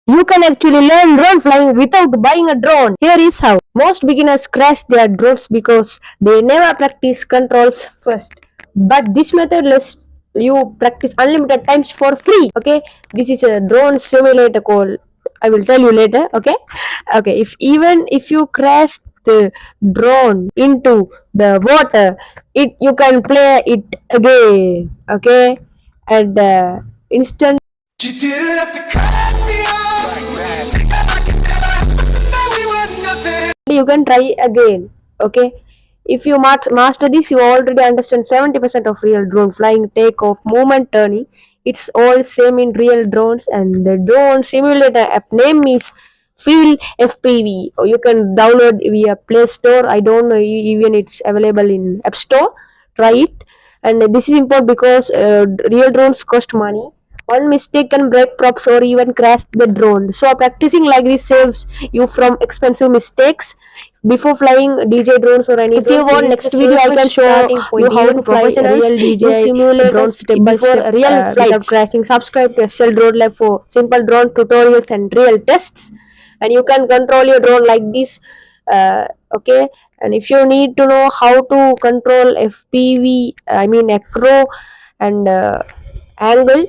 You can actually learn drone flying without buying a drone. Here is how. Most beginners crash their drones because they never practice controls first. But this method lets you practice unlimited times for free. Okay, this is a drone simulator call. I will tell you later. Okay, okay. If even if you crash the drone into the water, it you can play it again. Okay, and instant You didn't have to cut me off. Like that we were nothing. you can try again. Okay, if you master this, you already understand 70% of real drone flying, takeoff, movement, turning. It's all same in real drones. And the drone simulator app name is Feel FPV, or you can download via Play Store. I don't know even it's available in App Store. Try it. And this is important because real drones cost money. One mistake can break props or even crash the drone. So practicing like this saves you from expensive mistakes before flying DJ drones or any. If you want next video, I can show you how to fly real DJI drones step by step real flights without crashing. Subscribe to SL Drone Lab for simple drone tutorials and real tests, and you can control your drone like this. Okay, and if you need to know how to control FPV, I mean acro and angle,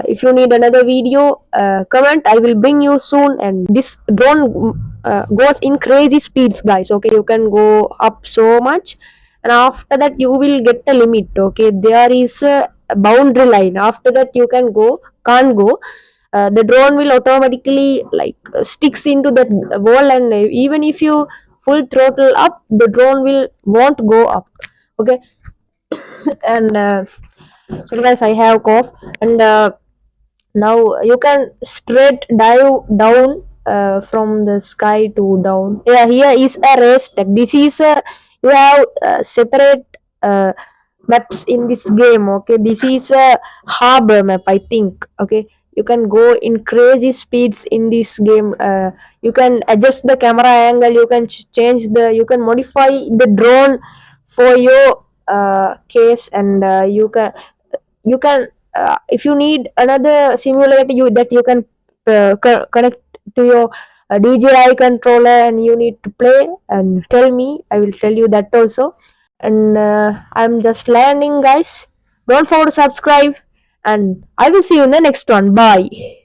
if you need another video, comment, I will bring you soon. And this drone goes in crazy speeds, guys. Okay, you can go up so much, and after that you will get a limit. Okay, there is a boundary line. After that you can't go. The drone will automatically like sticks into that wall, and even if you full throttle up, the drone will won't go up. Okay, and so guys, I have cough. And now you can straight dive down from the sky to down. Yeah, here is a race tech. This is a you have separate maps in this game. Okay, this is a harbor map, I think. Okay, you can go in crazy speeds in this game. You can adjust the camera angle. You can change the. You can modify the drone for your case, and you can if you need another simulator you can connect to your DJI controller, and you need to play and tell me. I will tell you that also. And I'm just learning, guys. Don't forget to subscribe, and I will see you in the next one. Bye.